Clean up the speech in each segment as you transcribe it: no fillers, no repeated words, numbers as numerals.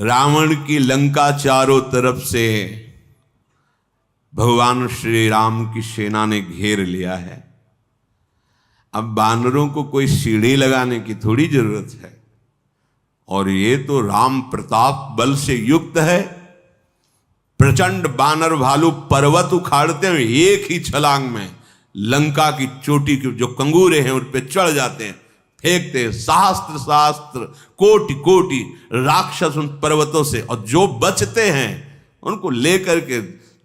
रावण की लंका चारों तरफ से भगवान श्री राम की सेना ने घेर लिया है। अब बानरों को कोई सीढ़ी लगाने की थोड़ी जरूरत है, और ये तो राम प्रताप बल से युक्त है। प्रचंड बानर भालू पर्वत उखाड़ते हैं, एक ही छलांग में लंका की चोटी के जो कंगूरे हैं उन पे चढ़ जाते हैं, फेंकते सहस्त्र सहस्त्र कोटि कोटि राक्षस उन पर्वतों से, और जो बचते हैं उनको लेकर के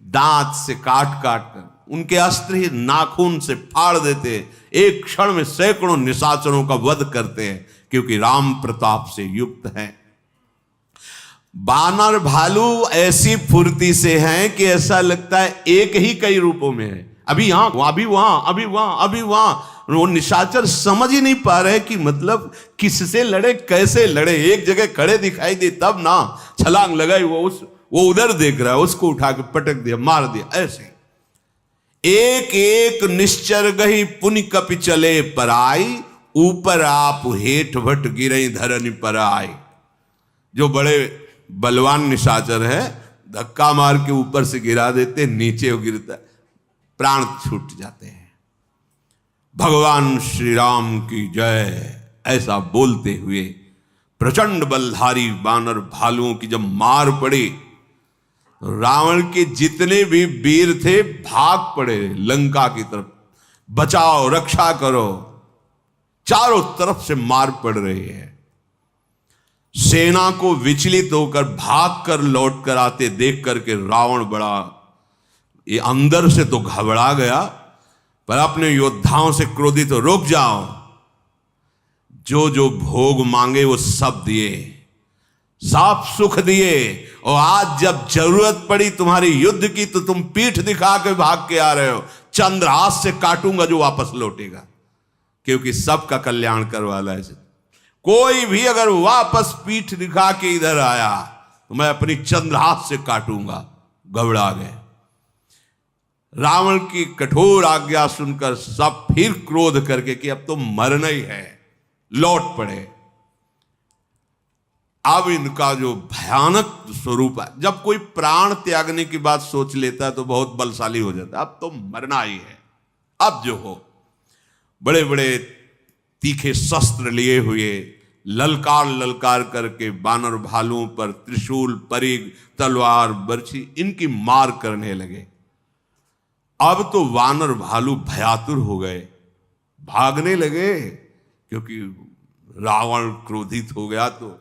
दांत से काट काट कर उनके अस्त्र ही नाखून से फाड़ देते हैं। एक क्षण में सैकड़ों निशाचरों का वध करते हैं, क्योंकि राम प्रताप से युक्त है। बानर भालू ऐसी फुर्ती से हैं कि ऐसा लगता है एक ही कई रूपों में है, अभी यहां अभी वहां अभी वहां अभी वहां। वो निशाचर समझ ही नहीं पा रहे कि मतलब किससे लड़े कैसे लड़े। एक जगह खड़े दिखाई दे तब ना छलांग लगाई, वो उधर देख रहा है, उसको उठा के पटक दिया, मार दिया। ऐसे एक एक निश्चर गही पुनि कपि चले पराई, ऊपर आप हेठ भट गिरे धरनी पराई। जो बड़े बलवान निशाचर है धक्का मार के ऊपर से गिरा देते, नीचे वो गिरता, प्राण छूट जाते हैं। भगवान श्री राम की जय। ऐसा बोलते हुए प्रचंड बलधारी बानर भालुओं की जब मार पड़ी, रावण के जितने भी वीर थे भाग पड़े लंका की तरफ। बचाओ, रक्षा करो, चारों तरफ से मार पड़ रही है। सेना को विचलित होकर भाग कर लौट कर आते देख करके रावण बड़ा ये अंदर से तो घबरा गया, पर अपने योद्धाओं से क्रोधित हो, रुक जाओ, जो जो भोग मांगे वो सब दिए, सब सुख दिए, और आज जब जरूरत पड़ी तुम्हारी युद्ध की तो तुम पीठ दिखा के भाग के आ रहे हो। चंद्रहास से काटूंगा जो वापस लौटेगा, क्योंकि सबका कल्याण करवाला है। कोई भी अगर वापस पीठ दिखा के इधर आया तो मैं अपनी चंद्रहास से काटूंगा। घबरा गए। रावण की कठोर आज्ञा सुनकर सब फिर क्रोध करके कि अब तो मरना ही है, लौट पड़े। अब इनका जो भयानक स्वरूप है, जब कोई प्राण त्यागने की बात सोच लेता है तो बहुत बलशाली हो जाता है। अब तो मरना ही है। अब जो हो, बड़े बड़े तीखे शस्त्र लिए हुए ललकार ललकार करके बानर भालुओं पर त्रिशूल, परिग, तलवार, बर्छी इनकी मार करने लगे। अब तो वानर भालू भयातुर हो गए, भागने लगे, क्योंकि रावण क्रोधित हो गया। तो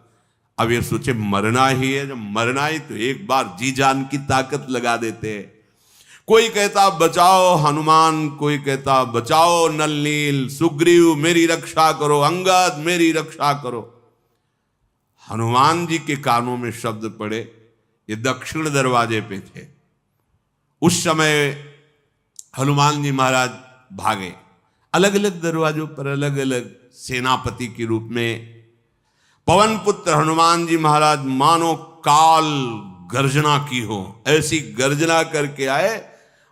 अब ये सोचे मरना ही है, जब मरना ही तो एक बार जी जान की ताकत लगा देते हैं। कोई कहता बचाओ हनुमान, कोई कहता बचाओ नल नील, सुग्रीव मेरी रक्षा करो, अंगद मेरी रक्षा करो। हनुमान जी के कानों में शब्द पड़े, ये दक्षिण दरवाजे पे थे। उस समय हनुमान जी महाराज भागे, अलग अलग दरवाजों पर अलग अलग सेनापति के रूप में। पवन पुत्र हनुमान जी महाराज मानो काल गर्जना की हो ऐसी गर्जना करके आए,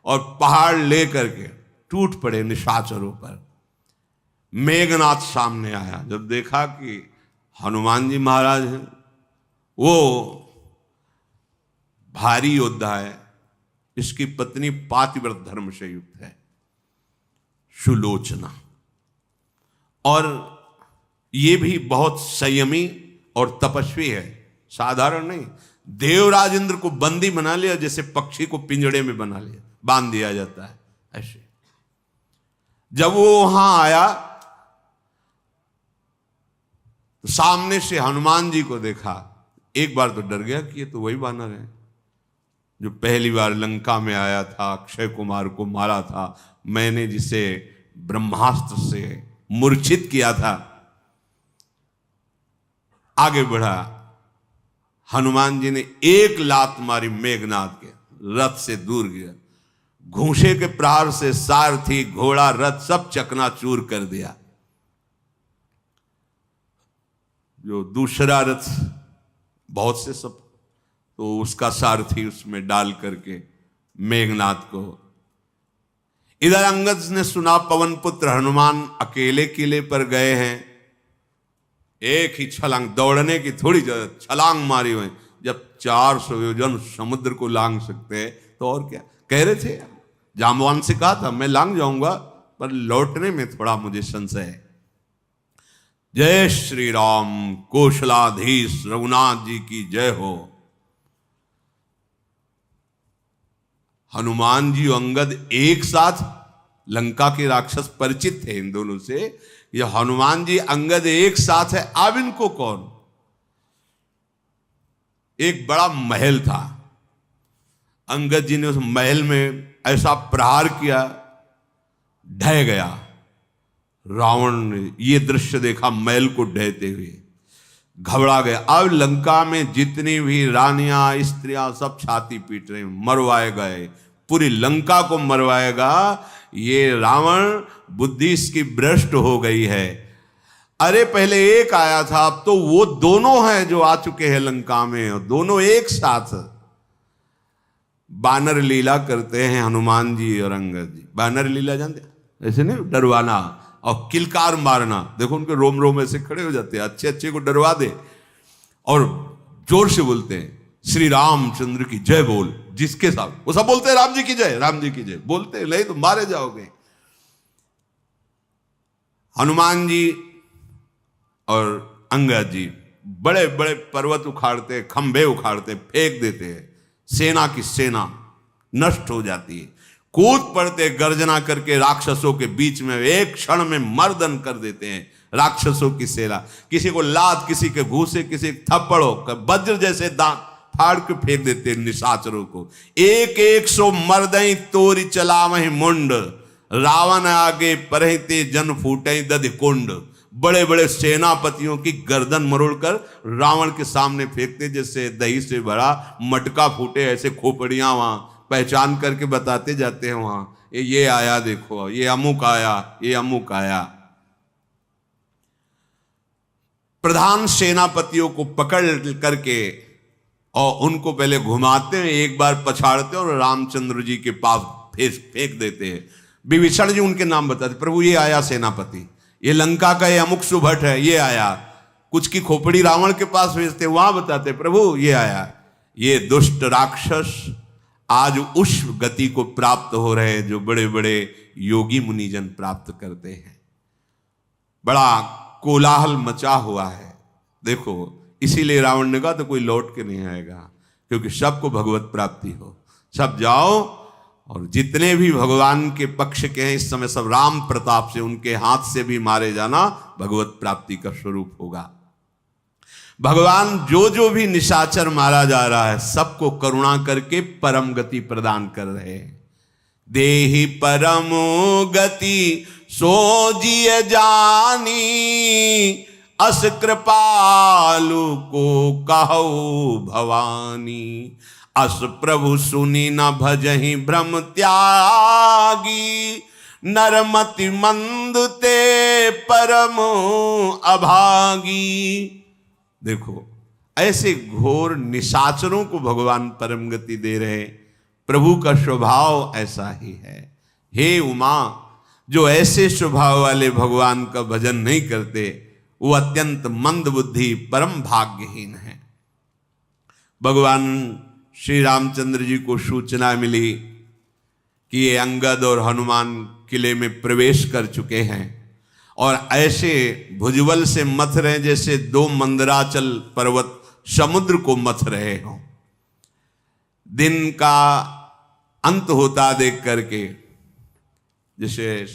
और पहाड़ ले करके टूट पड़े निशाचरों पर। मेघनाथ सामने आया, जब देखा कि हनुमान जी महाराज हैं, वो भारी योद्धा है, इसकी पत्नी पातिव्रत धर्म से युक्त है, सुलोचना, और ये भी बहुत संयमी और तपस्वी है, साधारण नहीं। देवराज इंद्र को बंदी बना लिया, जैसे पक्षी को पिंजड़े में बना लिया, बांध दिया जाता है ऐसे। जब वो वहां आया तो सामने से हनुमान जी को देखा, एक बार तो डर गया कि ये तो वही वानर है जो पहली बार लंका में आया था, अक्षय कुमार को मारा था, मैंने जिसे ब्रह्मास्त्र से मूर्छित किया था। आगे बढ़ा, हनुमान जी ने एक लात मारी मेघनाथ के, रथ से दूर गया। घूंसे के प्रहार से सारथी, घोड़ा, रथ सब चकनाचूर कर दिया। जो दूसरा रथ बहुत से सब, तो उसका सारथी उसमें डाल करके मेघनाथ को। इधर अंगद ने सुना पवन पुत्र हनुमान अकेले किले पर गए हैं। एक ही छलांग, दौड़ने की थोड़ी जरूरत, छलांग मारी हुई, जब 400 योजन समुद्र को लांग सकते हैं तो और क्या। कह रहे थे, जामवान से कहा था मैं लांग जाऊंगा, पर लौटने में थोड़ा मुझे संशय है। जय श्री राम, कौशलाधीश रघुनाथ जी की जय हो। हनुमान जी और अंगद एक साथ, लंका के राक्षस परिचित थे इन दोनों से, ये हनुमान जी अंगद एक साथ है। अब इनको कौन, एक बड़ा महल था, अंगद जी ने उस महल में ऐसा प्रहार किया, ढह गया। रावण ने ये दृश्य देखा, महल को ढहते हुए घबरा गया। अब लंका में जितनी भी रानियां स्त्रियां सब छाती पीट रही, मरवाए गए, पूरी लंका को मरवाएगा। ये रावण बुद्धि इसकी भ्रष्ट हो गई है। अरे पहले एक आया था, अब तो वो दोनों हैं जो आ चुके हैं लंका में, और दोनों एक साथ बानर लीला करते हैं हनुमान जी और अंगद जी। बानर लीला जानते, ऐसे नहीं डरवाना और किलकार मारना। देखो उनके रोम रोम ऐसे खड़े हो जाते हैं, अच्छे अच्छे को डरवा दे और जोर से बोलते हैं श्री रामचंद्र की जय बोल, जिसके साथ वो सब बोलते हैं राम जी की जय, राम जी की जय बोलते हैं, नहीं तो मारे जाओगे। हनुमान जी और अंगद जी बड़े बड़े पर्वत उखाड़ते, खंभे उखाड़ते, फेंक देते हैं, सेना की सेना नष्ट हो जाती है। कूद पड़ते गर्जना करके राक्षसों के बीच में, एक क्षण में मर्दन कर देते हैं राक्षसों की सेना। किसी को लात, किसी के घूसे, किसी थप्पड़ों, वज्र जैसे दांत फाड़ के फेंक देते हैं निशाचरों को। एक 100 मर्दई तोरी चलावहि मुंड, रावण आगे परहते जन फूटे दधि कुंड। बड़े बड़े सेनापतियों की गर्दन मरोड़कर रावण के सामने फेंकते, जैसे दही से भरा मटका फूटे, ऐसे खोपड़ियां वहां पहचान करके बताते जाते हैं वहां, ये आया देखो, ये अमुक आया, ये अमुक आया। प्रधान सेनापतियों को पकड़ करके और उनको पहले घुमाते हैं, एक बार पछाड़ते हैं और रामचंद्र जी के पास फेंक देते हैं। विभीषण जी उनके नाम बताते, प्रभु ये आया सेनापति, ये लंका का ये अमुक सुभट है, ये आया। कुछ की खोपड़ी रावण के पास भेजते, वहां बताते प्रभु ये आया। ये दुष्ट राक्षस आज उस गति को प्राप्त हो रहे हैं जो बड़े बड़े योगी मुनिजन प्राप्त करते हैं। बड़ा कोलाहल मचा हुआ है। देखो इसीलिए रावण ने कहा तो कोई लौट के नहीं आएगा, क्योंकि सबको भगवत प्राप्ति हो। सब जाओ, और जितने भी भगवान के पक्ष के हैं इस समय सब राम प्रताप से, उनके हाथ से भी मारे जाना भगवत प्राप्ति का स्वरूप होगा। भगवान जो जो भी निशाचर मारा जा रहा है सबको करुणा करके परम गति प्रदान कर रहे हैं। देहि परम गति सो जिय जानी, अस कृपालु को कहु भवानी। अस प्रभु सुनी न भजहि भ्रम त्यागी, नरमति मंद ते परम अभागी। देखो ऐसे घोर निशाचरों को भगवान परम गति दे रहे। प्रभु का स्वभाव ऐसा ही है। हे उमा, जो ऐसे स्वभाव वाले भगवान का भजन नहीं करते वो अत्यंत मंद बुद्धि परम भाग्यहीन है। भगवान श्री रामचंद्र जी को सूचना मिली कि ये अंगद और हनुमान किले में प्रवेश कर चुके हैं और ऐसे भुजबल से मथ रहे जैसे दो मंदराचल पर्वत समुद्र को मथ रहे हों। दिन का अंत होता देख करके जैसे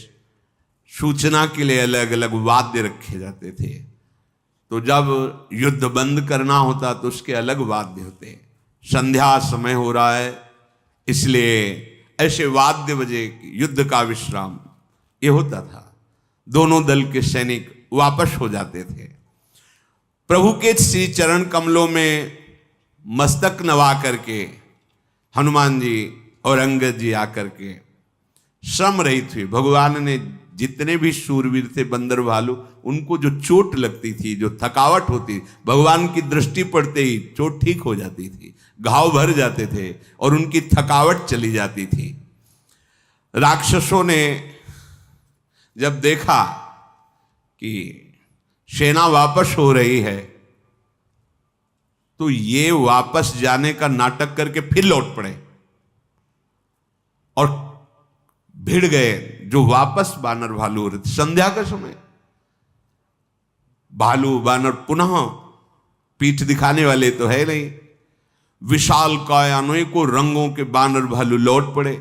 सूचना के लिए अलग अलग वाद्य रखे जाते थे, तो जब युद्ध बंद करना होता तो उसके अलग वाद्य होते। संध्या समय हो रहा है इसलिए ऐसे वाद्य बजे, युद्ध का विश्राम ये होता था। दोनों दल के सैनिक वापस हो जाते थे। प्रभु के श्री चरण कमलों में मस्तक नवा करके हनुमान जी और अंगद जी आकर के श्रम रहित हुए। भगवान ने जितने भी शूरवीर थे बंदर भालू, उनको जो चोट लगती थी, जो थकावट होती, भगवान की दृष्टि पड़ते ही चोट ठीक हो जाती थी, घाव भर जाते थे और उनकी थकावट चली जाती थी। राक्षसों ने जब देखा कि सेना वापस हो रही है तो ये वापस जाने का नाटक करके फिर लौट पड़े और भिड़ गए जो वापस बानर भालू हो रहे थे। संध्या का समय भालू बानर पुनः पीठ दिखाने वाले तो है नहीं, विशाल काय अनेकों रंगों के बानर भालू लौट पड़े,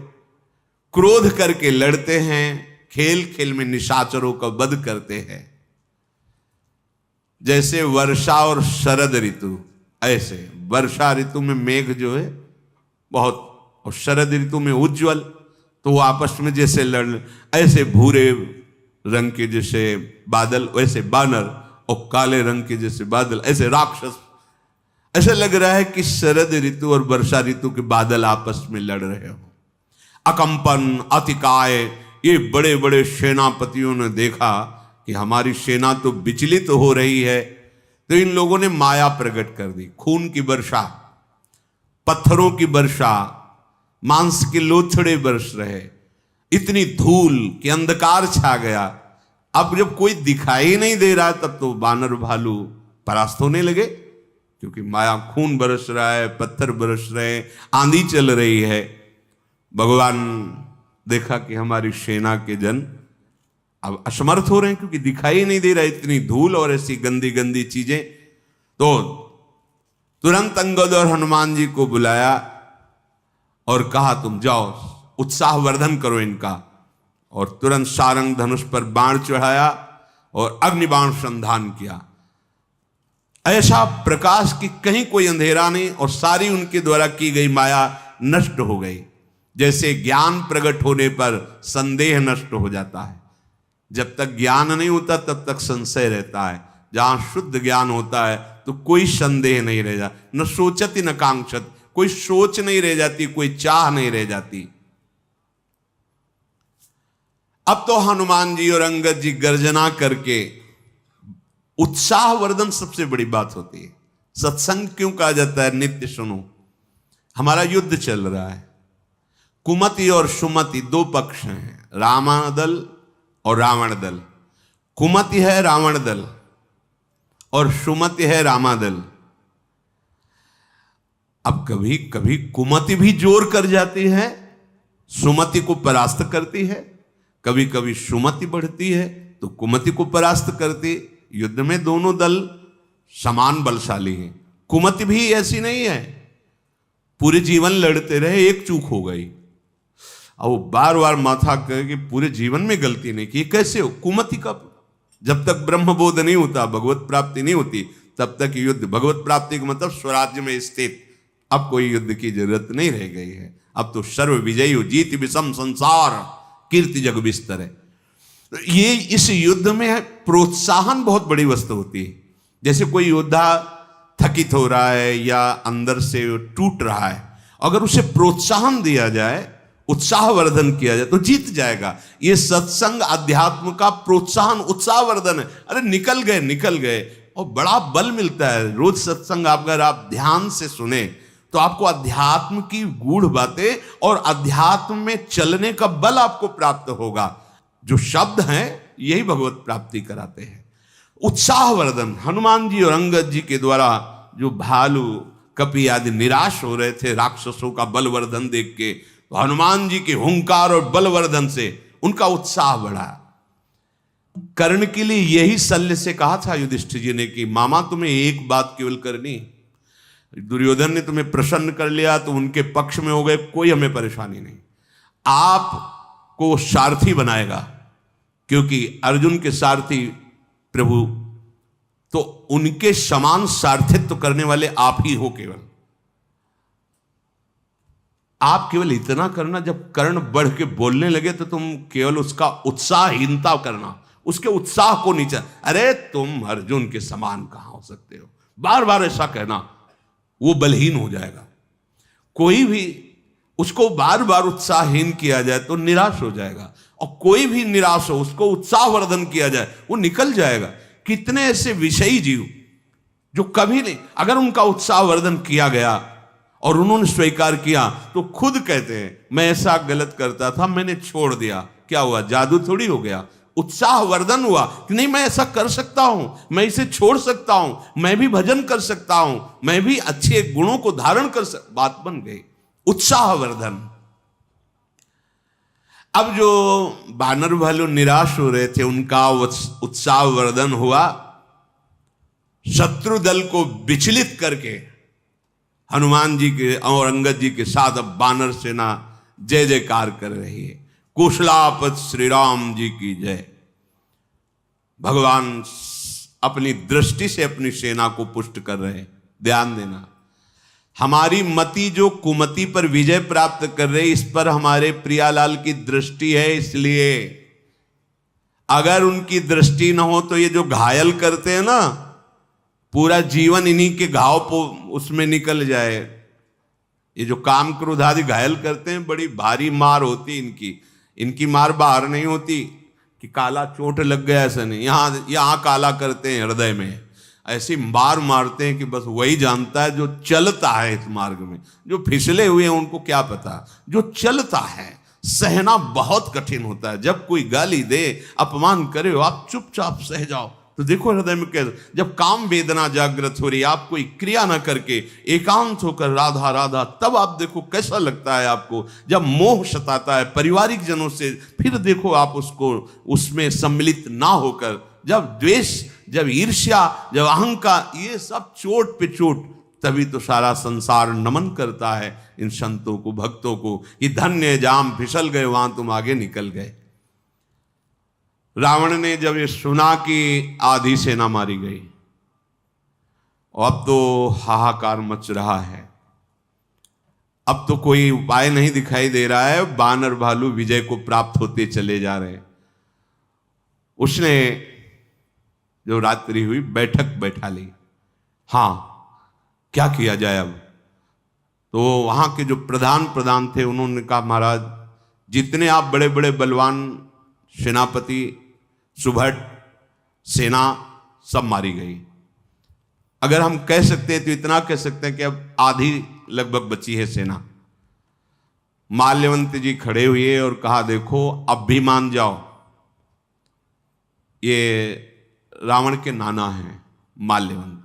क्रोध करके लड़ते हैं, खेल खेल में निशाचरों का वध करते हैं। जैसे वर्षा और शरद ऋतु, ऐसे वर्षा ऋतु में मेघ जो है बहुत, और शरद ऋतु में उज्जवल, तो वो आपस में जैसे लड़, ऐसे भूरे रंग के जैसे बादल वैसे बानर, और काले रंग के जैसे बादल ऐसे राक्षस। ऐसा लग रहा है कि शरद ऋतु और वर्षा ऋतु के बादल आपस में लड़ रहे हो। अकंपन अतिकाय, ये बड़े बड़े सेनापतियों ने देखा कि हमारी सेना तो विचलित हो रही है, तो इन लोगों ने माया प्रकट कर दी। खून की वर्षा, पत्थरों की वर्षा, मांस के लोथड़े बरस रहे, इतनी धूल कि अंधकार छा गया। अब जब कोई दिखाई नहीं दे रहा तब तो बानर भालू परास्त होने लगे, क्योंकि माया खून बरस रहा है, पत्थर बरस रहे हैं, आंधी चल रही है। भगवान देखा कि हमारी सेना के जन अब असमर्थ हो रहे हैं, क्योंकि दिखाई नहीं दे रहा, इतनी धूल और ऐसी गंदी गंदी चीजें। तो तुरंत अंगद और हनुमान जी को बुलाया और कहा तुम जाओ उत्साहवर्धन करो इनका, और तुरंत सारंग धनुष पर बाण चढ़ाया और अग्निबाण संधान किया। ऐसा प्रकाश कि कहीं कोई अंधेरा नहीं, और सारी उनके द्वारा की गई माया नष्ट हो गई। जैसे ज्ञान प्रकट होने पर संदेह नष्ट हो जाता है, जब तक ज्ञान नहीं होता तब तक संशय रहता है। जहां शुद्ध ज्ञान होता है तो कोई संदेह नहीं रह जाता, न सोचती न कांक्षत, कोई सोच नहीं रह जाती, कोई चाह नहीं रह जाती। अब तो हनुमान जी और अंगद जी गर्जना करके, उत्साहवर्धन सबसे बड़ी बात होती है। सत्संग क्यों कहा जाता है? नित्य सुनो। हमारा युद्ध चल रहा है, कुमति और सुमति दो पक्ष हैं, रावण दल और रावण दल। कुमति है रावण दल और सुमति है रामा दल। अब कभी कभी कुमति भी जोर कर जाती है, सुमति को परास्त करती है, कभी कभी सुमति बढ़ती है तो कुमति को परास्त करती। युद्ध में दोनों दल समान बलशाली हैं। कुमति भी ऐसी नहीं है, पूरे जीवन लड़ते रहे, एक चूक हो गई, अब वो बार बार माथा कहे कि पूरे जीवन में गलती नहीं की, कैसे हो? कुमति का जब तक ब्रह्मबोध नहीं होता, भगवत प्राप्ति नहीं होती, तब तक युद्ध। भगवत प्राप्ति का मतलब स्वराज्य में स्थित। अब कोई युद्ध की जरूरत नहीं रह गई है, अब तो सर्व विजयी हो, जीत विषम संसार, कीर्ति जग बिस्तर है। ये इस युद्ध में प्रोत्साहन बहुत बड़ी वस्तु होती है। जैसे कोई योद्धा थकित हो रहा है या अंदर से टूट रहा है, अगर उसे प्रोत्साहन दिया जाए, उत्साहवर्धन किया जाए तो जीत जाएगा। ये सत्संग अध्यात्म का प्रोत्साहन उत्साहवर्धन है। अरे निकल गए और बड़ा बल मिलता है। रोज सत्संग अगर आप ध्यान से सुने तो आपको अध्यात्म की गूढ़ बातें और अध्यात्म में चलने का बल आपको प्राप्त होगा। जो शब्द हैं यही भगवत प्राप्ति कराते हैं। उत्साहवर्धन, हनुमान जी और अंगद जी के द्वारा जो भालू कपि आदि निराश हो रहे थे राक्षसों का बलवर्धन देख के, तो हनुमान जी के हुंकार और बलवर्धन से उनका उत्साह बढ़ा। कर्ण के लिए यही शल्य से कहा था युधिष्ठिर जी ने कि मामा तुम्हें एक बात केवल करनी, दुर्योधन ने तुम्हें प्रसन्न कर लिया तो उनके पक्ष में हो गए, कोई हमें परेशानी नहीं, आपको सारथी बनाएगा, क्योंकि अर्जुन के सारथी प्रभु, तो उनके समान सारथित्व करने वाले आप ही हो। केवल आप केवल इतना करना, जब कर्ण बढ़ के बोलने लगे तो तुम केवल उसका उत्साहहीनता करना, उसके उत्साह को नीचे। अरे तुम अर्जुन के समान कहां हो सकते हो, बार बार ऐसा कहना, वो बलहीन हो जाएगा। कोई भी उसको बार बार उत्साहहीन किया जाए तो निराश हो जाएगा, और कोई भी निराश हो उसको उत्साहवर्धन किया जाए वो निकल जाएगा। कितने ऐसे विषयी जीव जो कभी नहीं, अगर उनका उत्साहवर्धन किया गया और उन्होंने स्वीकार किया तो खुद कहते हैं मैं ऐसा गलत करता था, मैंने छोड़ दिया, क्या हुआ, जादू थोड़ी हो गया। उत्साहवर्धन हुआ कि नहीं, मैं ऐसा कर सकता हूं, मैं इसे छोड़ सकता हूं, मैं भी भजन कर सकता हूं, मैं भी अच्छे गुणों को धारण कर बात बन गई, उत्साहवर्धन। अब जो वानर भालू निराश हो रहे थे, उनका उत्साहवर्धन हुआ। शत्रु दल को विचलित करके हनुमान जी के और अंगद जी के साथ अब वानर सेना जय जयकार कर रही है। कुशलापत श्री राम जी की जय। भगवान अपनी दृष्टि से अपनी सेना को पुष्ट कर रहे हैं। ध्यान देना, हमारी मति जो कुमति पर विजय प्राप्त कर रही, इस पर हमारे प्रियालाल की दृष्टि है। इसलिए अगर उनकी दृष्टि न हो तो ये जो घायल करते हैं ना, पूरा जीवन इन्हीं के घाव उसमें निकल जाए। ये जो काम क्रोध आदि घायल करते हैं, बड़ी भारी मार होती इनकी। इनकी मार बाहर नहीं होती कि काला चोट लग गया, ऐसा नहीं। यहाँ काला करते हैं हृदय में, ऐसी मार मारते हैं कि बस वही जानता है जो चलता है इस मार्ग में। जो फिसले हुए हैं उनको क्या पता, जो चलता है सहना बहुत कठिन होता है। जब कोई गाली दे, अपमान करे, आप चुपचाप सह जाओ तो देखो हृदय में कैसे, जब काम वेदना जागृत हो रही, आप कोई क्रिया ना करके एकांत होकर राधा राधा, तब आप देखो कैसा लगता है आपको। जब मोह सताता है पारिवारिक जनों से, फिर देखो आप उसको उसमें सम्मिलित ना होकर, जब द्वेष, जब ईर्ष्या, जब अहंकार, ये सब चोट पे चोट, तभी तो सारा संसार नमन करता है इन संतों को, भक्तों को, कि धन्य जाम फिसल गए, वहां तुम आगे निकल गए। रावण ने जब ये सुना कि आधी सेना मारी गई, और अब तो हाहाकार मच रहा है, अब तो कोई उपाय नहीं दिखाई दे रहा है, वानर भालू विजय को प्राप्त होते चले जा रहे हैं। उसने जो रात्रि हुई बैठक बैठा ली। हाँ, क्या किया जाए अब? तो वहां के जो प्रधान थे उन्होंने कहा, महाराज जितने आप बड़े बड़े बलवान सेनापति, सुभट सेना, सब मारी गई। अगर हम कह सकते हैं तो इतना कह सकते हैं कि अब आधी लगभग बची है सेना। माल्यवंत जी खड़े हुए और कहा, देखो अब भी मान जाओ। ये रावण के नाना हैं माल्यवंत,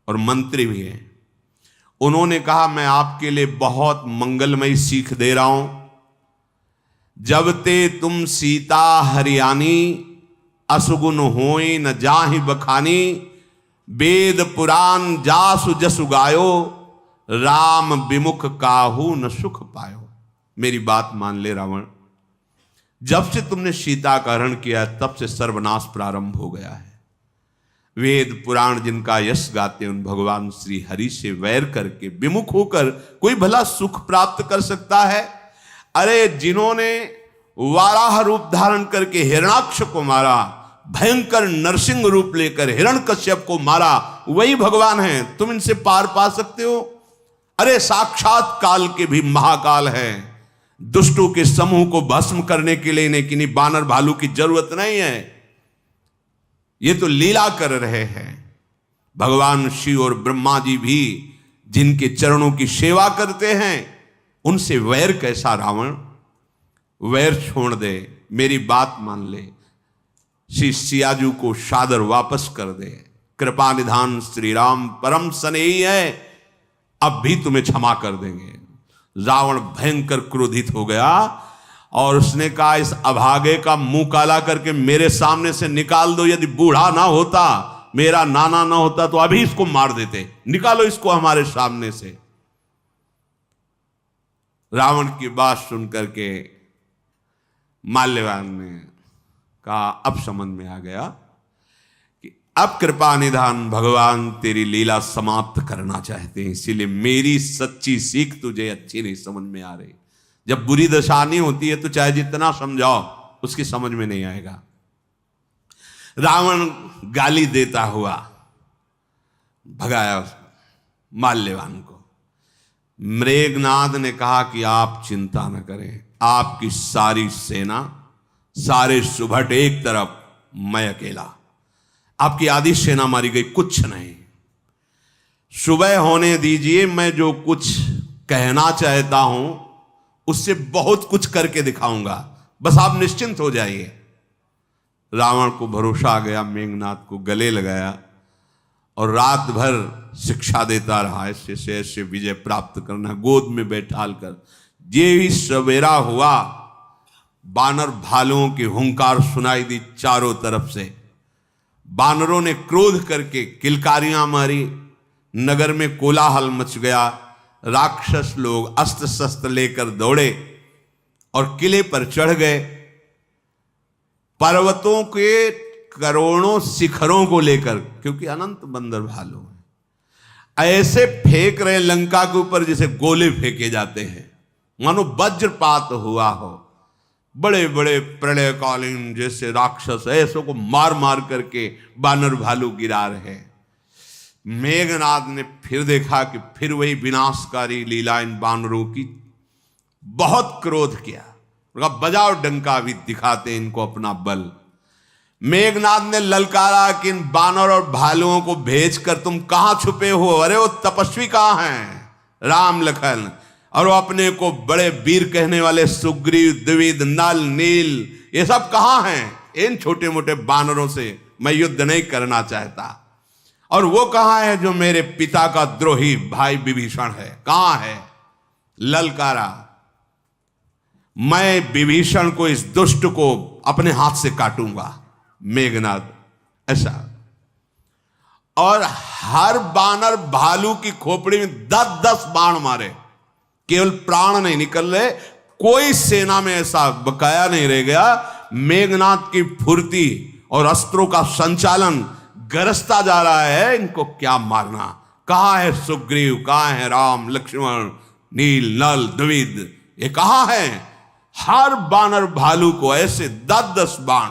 और मंत्री भी हैं। उन्होंने कहा, मैं आपके लिए बहुत मंगलमयी सीख दे रहा हूं। जब ते तुम सीता हरियाणी, असुगुन होई न जाहि बखानी। वेद पुराण जासु जसु गायो, राम विमुख काहू न सुख पायो। मेरी बात मान ले रावण, जब से तुमने सीता का हरण किया तब से सर्वनाश प्रारंभ हो गया है। वेद पुराण जिनका यश गाते, उन भगवान श्री हरि से वैर करके, विमुख होकर कोई भला सुख प्राप्त कर सकता है? अरे जिन्होंने वाराह रूप धारण करके हिरणाक्ष को मारा, भयंकर नरसिंह रूप लेकर हिरण्यकश्यप को मारा, वही भगवान हैं। तुम इनसे पार पा सकते हो? अरे साक्षात काल के भी महाकाल है। दुष्टों के समूह को भस्म करने के लिए इन्हें किन्हीं बानर भालू की जरूरत नहीं है। ये तो लीला कर रहे हैं। भगवान शिव और ब्रह्मा जी भी जिनके चरणों की सेवा करते हैं, उनसे वैर कैसा रावण? वैर छोड़ दे, मेरी बात मान ले, श्री सियाजू को सादर वापस कर दे। कृपा निधान श्री राम परम स्नेही है, अब भी तुम्हें क्षमा कर देंगे। रावण भयंकर क्रोधित हो गया और उसने कहा, इस अभागे का मुंह काला करके मेरे सामने से निकाल दो। यदि बूढ़ा ना होता, मेरा नाना ना होता, तो अभी इसको मार देते। निकालो इसको हमारे सामने से। रावण की बात सुनकर के माल्यवान ने कहा, अब समझ में आ गया कि अब कृपा निधान भगवान तेरी लीला समाप्त करना चाहते हैं, इसीलिए मेरी सच्ची सीख तुझे अच्छी नहीं समझ में आ रही। जब बुरी दशा नहीं होती है तो चाहे जितना समझाओ उसकी समझ में नहीं आएगा। रावण गाली देता हुआ भगाया माल्यवान को। मृगनाद ने कहा कि आप चिंता न करें, आपकी सारी सेना, सारे सुभट एक तरफ, मैं अकेला। आपकी आधी सेना मारी गई, कुछ नहीं। सुबह होने दीजिए, मैं जो कुछ कहना चाहता हूं उससे बहुत कुछ करके दिखाऊंगा, बस आप निश्चिंत हो जाइए। रावण को भरोसा आ गया, मेघनाद को गले लगाया और रात भर शिक्षा देता रहा, ऐसे से ऐसे विजय प्राप्त करना, गोद में बैठाल कर। ये ही सवेरा हुआ, बानर भालुओं की हुंकार सुनाई दी चारों तरफ से। बानरों ने क्रोध करके किलकारियां मारी, नगर में कोलाहल मच गया। राक्षस लोग अस्त्र शस्त्र लेकर दौड़े और किले पर चढ़ गए। पर्वतों के करोड़ों शिखरों को लेकर, क्योंकि अनंत बंदर भालू हैं, ऐसे फेंक रहे लंका के ऊपर जैसे गोले फेंके जाते हैं, मानो वज्रपात हुआ हो। बड़े बड़े प्रलयकालीन जैसे राक्षस ऐसों को मार मार करके बानर भालू गिरा रहे। मेघनाद ने फिर देखा कि फिर वही विनाशकारी लीला इन बानरों की। बहुत क्रोध किया, बजाओ डंका, भी दिखाते इनको अपना बल। मेघनाद ने ललकारा कि इन बानर और भालुओं को भेजकर तुम कहां छुपे हो? अरे वो तपस्वी कहां हैं? राम लखन और वो अपने को बड़े वीर कहने वाले सुग्रीव, द्विविद, नल, नील, ये सब कहां हैं? इन छोटे मोटे बानरों से मैं युद्ध नहीं करना चाहता। और वो कहां है जो मेरे पिता का द्रोही भाई विभीषण है? कहां है? ललकारा, मैं विभीषण को, इस दुष्ट को अपने हाथ से काटूंगा। मेघनाद ऐसा, और हर बानर भालू की खोपड़ी में 10-10 बाण मारे, केवल प्राण नहीं निकल रहे। कोई सेना में ऐसा बकाया नहीं रह गया। मेघनाद की फुर्ती और अस्त्रों का संचालन गरजता जा रहा है, इनको क्या मारना। कहां है सुग्रीव, कहां है राम, लक्ष्मण, नील, नल, द्विविद, ये कहां है? हर बानर भालू को ऐसे 10-10 बाण।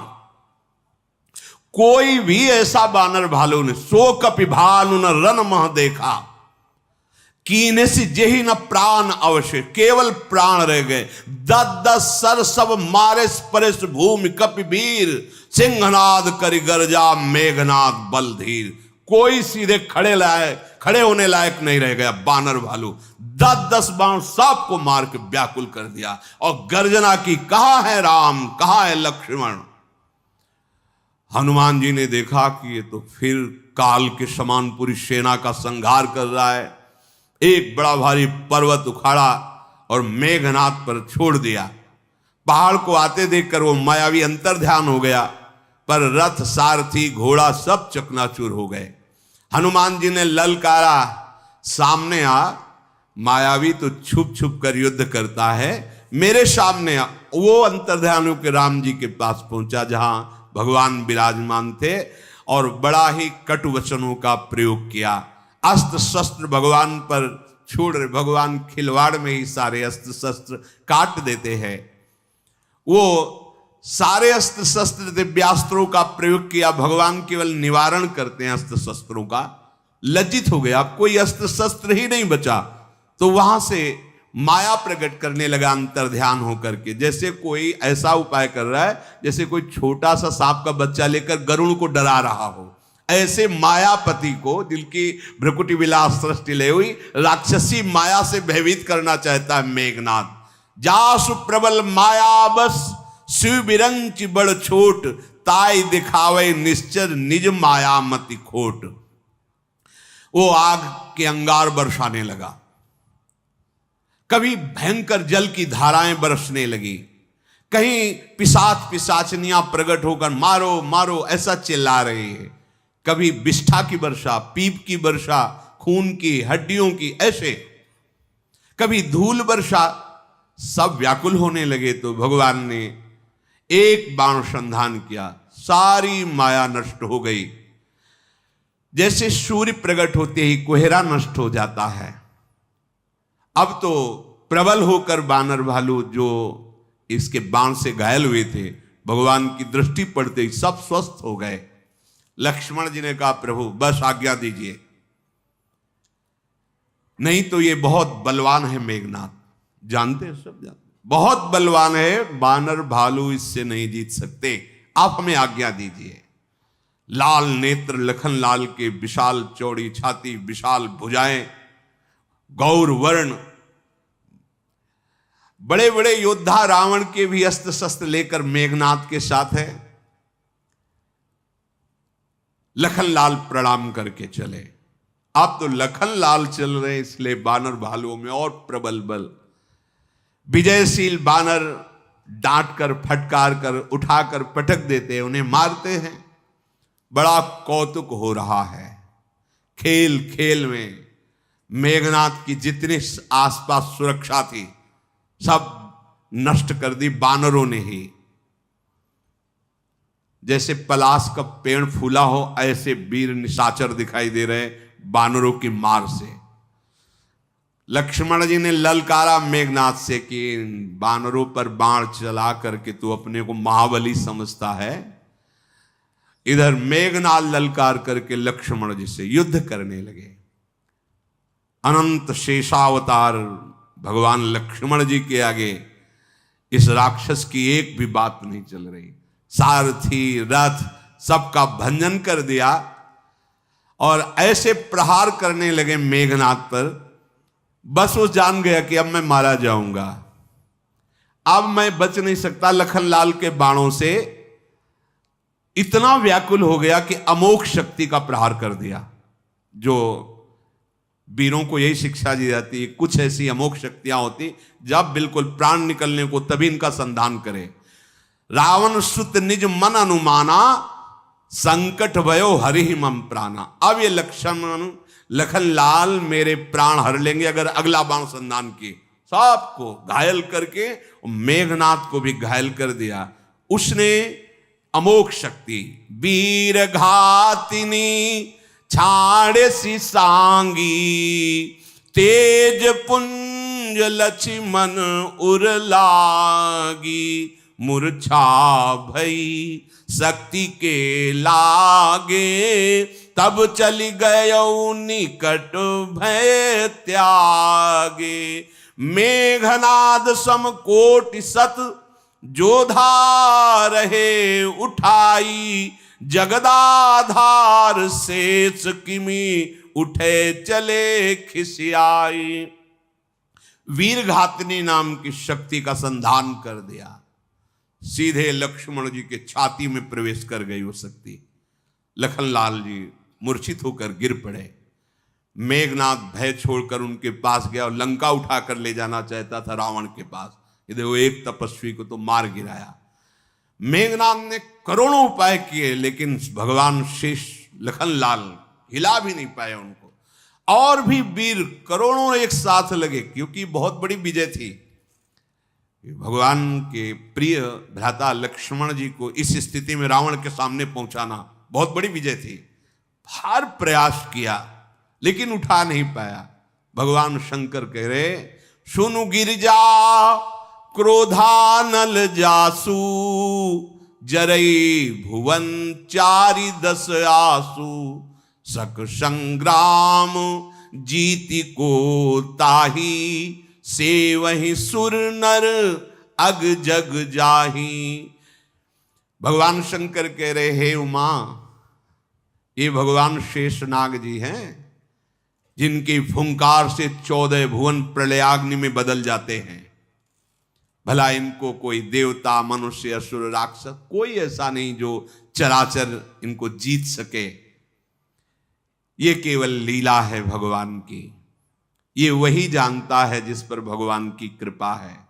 कोई भी ऐसा बानर भालू ने सो कपि भालू न रन मह देखा, कीने से जेही न प्राण अवश्य, केवल प्राण रह गए। 10-10 सर सब मारे परेश भूमि कपि वीर, सिंहनाद करि गर्जा मेघनाद बल धीर। कोई सीधे खड़े होने लायक नहीं रह गया बानर भालू। 10-10 बाण सबको मार के व्याकुल कर दिया और गर्जना की, कहां है राम, कहां है लक्ष्मण? हनुमान जी ने देखा कि ये तो फिर काल के समान पूरी सेना का संहार कर रहा है। एक बड़ा भारी पर्वत उखाड़ा और मेघनाद पर छोड़ दिया। पहाड़ को आते देखकर वो मायावी अंतर्ध्यान हो गया, पर रथ, सारथी, घोड़ा सब चकनाचूर हो गए। हनुमान जी ने ललकारा, सामने आ। मायावी तो छुप छुप कर युद्ध करता है, मेरे सामने आ। वो अंतर्ध्यान होकर राम जी के पास पहुंचा जहां भगवान विराजमान थे और बड़ा ही कटु वचनों का प्रयोग किया। अस्त्र शस्त्र भगवान पर छोड़ रहे, भगवान खिलवाड़ में ही सारे अस्त्र शस्त्र काट देते हैं। वो सारे अस्त्र शस्त्र दिव्यास्त्रों का प्रयोग किया, भगवान केवल निवारण करते हैं अस्त्र शस्त्रों का। लज्जित हो गया, अब कोई अस्त्र शस्त्र ही नहीं बचा, तो वहां से माया प्रकट करने लगा अंतर्ध्यान होकर के। जैसे कोई ऐसा उपाय कर रहा है जैसे कोई छोटा सा सांप का बच्चा लेकर गरुड़ को डरा रहा हो, ऐसे मायापति को, जिनकी भ्रकुटी विलास सृष्टि ले हुई, राक्षसी माया से भयभीत करना चाहता है मेघनाद। जासु प्रबल माया बस, शिव बिरंच बड़ छोट, ताई दिखावे निश्चर निज माया मति खोट। वो आग के अंगार बरसाने लगा, कभी भयंकर जल की धाराएं बरसने लगी, कहीं पिशाच पिशाचनियां प्रकट होकर मारो मारो ऐसा चिल्ला रही है। कभी विष्ठा की वर्षा, पीप की वर्षा, खून की, हड्डियों की, ऐसे कभी धूल वर्षा, सब व्याकुल होने लगे। तो भगवान ने एक बाण संधान किया, सारी माया नष्ट हो गई। जैसे सूर्य प्रकट होते ही कोहरा नष्ट हो जाता है, अब तो प्रबल होकर बानर भालू जो इसके बाण से घायल हुए थे, भगवान की दृष्टि पड़ते ही सब स्वस्थ हो गए। लक्ष्मण जी ने कहा, प्रभु बस आज्ञा दीजिए, नहीं तो ये बहुत बलवान है मेघनाद, जानते हैं सब जानते, बहुत बलवान है, बानर भालू इससे नहीं जीत सकते, आप हमें आज्ञा दीजिए। लाल नेत्र लखन लाल के, विशाल चौड़ी छाती, विशाल भुजाएं, गौर वर्ण, बड़े बड़े योद्धा रावण के भी अस्त्र शस्त्र लेकर मेघनाद के साथ है। लखनलाल प्रणाम करके चले। अब तो लखनलाल चल रहे इसलिए बानर भालुओं में और प्रबल बल। विजयशील बानर डांट कर, फटकार कर, उठाकर पटक देते हैं, उन्हें मारते हैं। बड़ा कौतुक हो रहा है। खेल खेल में मेघनाथ की जितनी आसपास सुरक्षा थी सब नष्ट कर दी बानरों ने ही। जैसे पलाश का पेड़ फूला हो ऐसे वीर निशाचर दिखाई दे रहे बानरों की मार से। लक्ष्मण जी ने ललकारा मेघनाथ से कि बानरों पर बाण चला करके तू अपने को महाबली समझता है। इधर मेघनाथ ललकार करके लक्ष्मण जी से युद्ध करने लगे। अनंत शेषावतार भगवान लक्ष्मण जी के आगे इस राक्षस की एक भी बात नहीं चल रही। सारथी रथ सबका भंजन कर दिया और ऐसे प्रहार करने लगे मेघनाथ पर। बस वो जान गया कि अब मैं मारा जाऊंगा, अब मैं बच नहीं सकता लखनलाल के बाणों से। इतना व्याकुल हो गया कि अमोघ शक्ति का प्रहार कर दिया। जो वीरों को यही शिक्षा दी जाती है, कुछ ऐसी अमोघ शक्तियां होती जब बिल्कुल प्राण निकलने को तभी इनका संधान करे। रावण सुत निज मन अनुमाना, संकट भयो हरि मम प्राणा। अब ये लखनलाल मेरे प्राण हर लेंगे अगर अगला बाण संधान किए। सबको घायल करके मेघनाथ को भी घायल कर दिया। उसने अमोघ शक्ति वीर घातिनी छाड़े सी सांगी, तेज पुंज लक्ष्मण उरलागी, मूर्छा भई शक्ति के लागे, तब चली गयो निकट भय त्यागे। मेघनाद सम कोटि सत जोधा रहे उठाई, जगदाधार शेष किमी उठे चले खिसियाई। वीरघातनी नाम की शक्ति का संधान कर दिया। सीधे लक्ष्मण जी के छाती में प्रवेश कर गई वो शक्ति। लखनलाल जी मूर्छित होकर गिर पड़े। मेघनाथ भय छोड़कर उनके पास गया और लंका उठाकर ले जाना चाहता था रावण के पास। ये देखो एक तपस्वी को तो मार गिराया। मेघनाथ ने करोड़ों उपाय किए लेकिन भगवान शेष लखनलाल हिला भी नहीं पाए उनको। और भी वीर करोड़ों एक साथ लगे क्योंकि बहुत बड़ी विजय थी। भगवान के प्रिय भ्राता लक्ष्मण जी को इस स्थिति में रावण के सामने पहुंचाना बहुत बड़ी विजय थी। हर प्रयास किया लेकिन उठा नहीं पाया। भगवान शंकर कह रहे सुनु गिरिजा क्रोधानल जासु, जरई भुवन चारि दस आसु, सक संग्राम जीति को ताही, से वही सुर नर अग जग जाही। भगवान शंकर कह रहे हे उमा, ये भगवान शेषनाग जी हैं जिनकी फुंकार से 14 भुवन प्रलयाग्नि में बदल जाते हैं। भला इनको कोई देवता मनुष्य असुर राक्षस कोई ऐसा नहीं जो चराचर इनको जीत सके। ये केवल लीला है भगवान की। ये वही जानता है जिस पर भगवान की कृपा है।